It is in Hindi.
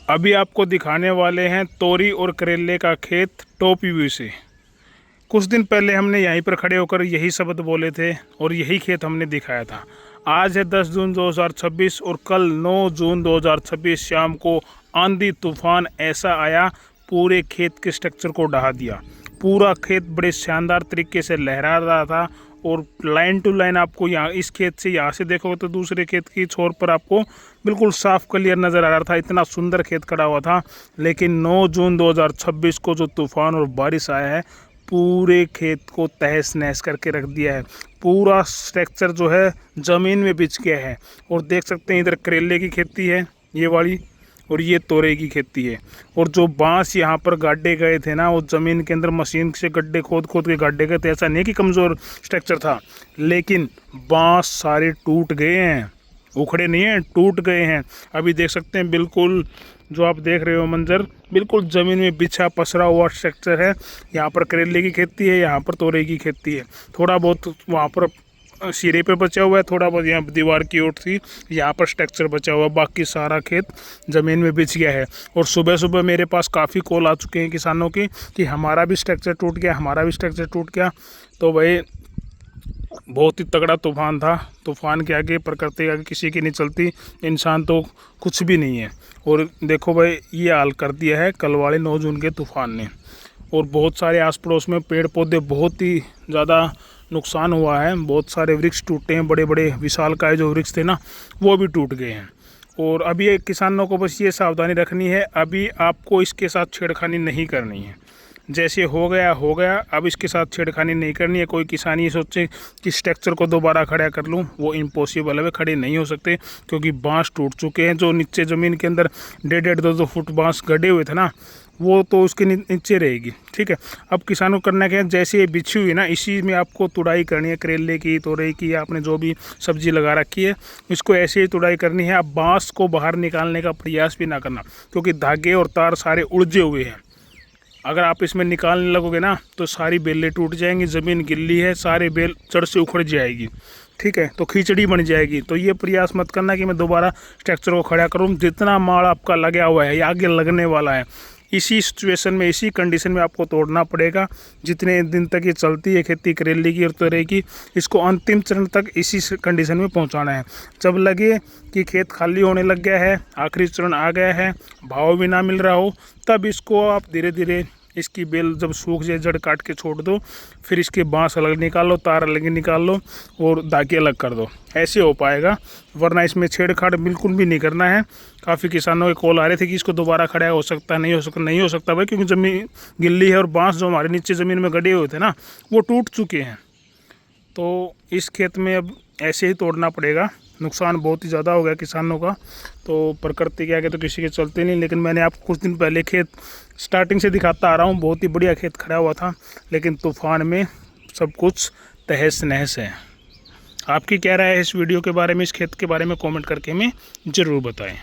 अभी आपको दिखाने वाले हैं तोरी और करेले का खेत टॉप व्यू से। कुछ दिन पहले हमने यहीं पर खड़े होकर यही शब्द बोले थे और यही खेत हमने दिखाया था। आज है 10 जून 2026 और कल 9 जून 2026 शाम को आंधी तूफान ऐसा आया, पूरे खेत के स्ट्रक्चर को ढहा दिया। पूरा खेत बड़े शानदार तरीके से लहरा रहा था और लाइन टू लाइन आपको यहाँ इस खेत से यहाँ से देखोगे तो दूसरे खेत की छोर पर आपको बिल्कुल साफ क्लियर नज़र आ रहा था। इतना सुंदर खेत खड़ा हुआ था। लेकिन 9 जून 2026 को जो तूफान और बारिश आया है, पूरे खेत को तहस नहस करके रख दिया है। पूरा स्ट्रक्चर जो है ज़मीन में बिछ गया है। और देख सकते हैं इधर करेले की खेती है ये वाली, और ये तोरई की खेती है। और जो बांस यहाँ पर गाड्डे गए थे ना, वो ज़मीन के अंदर मशीन से गड्ढे खोद खोद के गाड्डे गए थे। ऐसा नहीं कि कमज़ोर स्ट्रक्चर था, लेकिन बांस सारे टूट गए हैं, उखड़े नहीं हैं, टूट गए हैं। अभी देख सकते हैं बिल्कुल जो आप देख रहे हो मंजर, बिल्कुल ज़मीन में बिछा पसरा हुआ स्ट्रक्चर है। यहाँ पर करेले की खेती है, यहाँ पर तोरई की खेती है। थोड़ा बहुत वहाँ पर सिरे पे बचा हुआ है, थोड़ा बहुत यहाँ दीवार की ओर थी, यहाँ पर स्ट्रक्चर बचा हुआ है। बाकी सारा खेत ज़मीन में बिछ गया है। और सुबह सुबह मेरे पास काफ़ी कॉल आ चुके हैं किसानों के कि हमारा भी स्ट्रक्चर टूट गया, हमारा भी स्ट्रक्चर टूट गया। तो भाई बहुत ही तगड़ा तूफान था। तूफान के आगे, प्रकृति के आगे किसी की नहीं चलती, इंसान तो कुछ भी नहीं है। और देखो भाई, ये हाल कर दिया है कल वाले 9 जून के तूफान ने। और बहुत सारे आस पड़ोस में पेड़ पौधे बहुत ही ज़्यादा नुकसान हुआ है। बहुत सारे वृक्ष टूटे हैं, बड़े बड़े विशालकाय जो वृक्ष थे ना, वो भी टूट गए हैं। और अभी एक किसानों को बस ये सावधानी रखनी है, अभी आपको इसके साथ छेड़खानी नहीं करनी है। जैसे हो गया हो गया, अब इसके साथ छेड़खानी नहीं करनी है। कोई किसान ये सोचे कि स्ट्रक्चर को दोबारा खड़ा कर लूँ, वो इम्पॉसिबल है, वे खड़े नहीं हो सकते। क्योंकि बांस टूट चुके हैं। जो नीचे ज़मीन के अंदर 1.5 2 फुट बांस गड़े हुए थे ना, वो तो उसके नीचे रहेगी। ठीक है, अब किसानों को करना क्या है, जैसे ये बिछी हुई है ना, इसी में आपको तुड़ाई करनी है। करेले की, तोरई की, आपने जो भी सब्जी लगा रखी है, इसको ऐसे ही तुड़ाई करनी है। अब बांस को बाहर निकालने का प्रयास भी ना करना, क्योंकि धागे और तार सारे उलझे हुए हैं। अगर आप इसमें निकालने लगोगे ना, तो सारी बेलें टूट जाएंगी, ज़मीन गिल्ली है, सारे बेल जड़ से उखड़ जाएगी। ठीक है, तो खिचड़ी बन जाएगी। तो ये प्रयास मत करना कि मैं दोबारा स्ट्रक्चर को खड़ा करूँ। जितना माल आपका लगा हुआ है या आगे लगने वाला है, इसी सिचुएशन में, इसी कंडीशन में आपको तोड़ना पड़ेगा। जितने दिन तक ये चलती है खेती करेले की और तोरई की, इसको अंतिम चरण तक इसी कंडीशन में पहुंचाना है। जब लगे कि खेत खाली होने लग गया है, आखिरी चरण आ गया है, भाव भी ना मिल रहा हो, तब इसको आप धीरे धीरे इसकी बेल जब सूख जाए, जड़ काट के छोड़ दो। फिर इसके बांस अलग निकाल लो, तार अलग निकाल लो और धागे अलग कर दो। ऐसे हो पाएगा, वरना इसमें छेड़छाड़ बिल्कुल भी नहीं करना है। काफ़ी किसानों के कॉल आ रहे थे कि इसको दोबारा खड़ा हो सकता है, नहीं हो सकता। नहीं हो सकता भाई, क्योंकि ज़मीन गिल्ली है और बांस जो हमारे नीचे ज़मीन में गड़े हुए थे ना, वो टूट चुके हैं। तो इस खेत में अब ऐसे ही तोड़ना पड़ेगा। नुकसान बहुत ही ज़्यादा हो गया किसानों का। तो प्रकृति के आगे तो किसी के चलते नहीं। लेकिन मैंने आपको कुछ दिन पहले खेत स्टार्टिंग से दिखाता आ रहा हूँ, बहुत ही बढ़िया खेत खड़ा हुआ था, लेकिन तूफान में सब कुछ तहस नहस है। आपकी क्या राय है इस वीडियो के बारे में, इस खेत के बारे में? कमेंट करके हमें ज़रूर बताएं।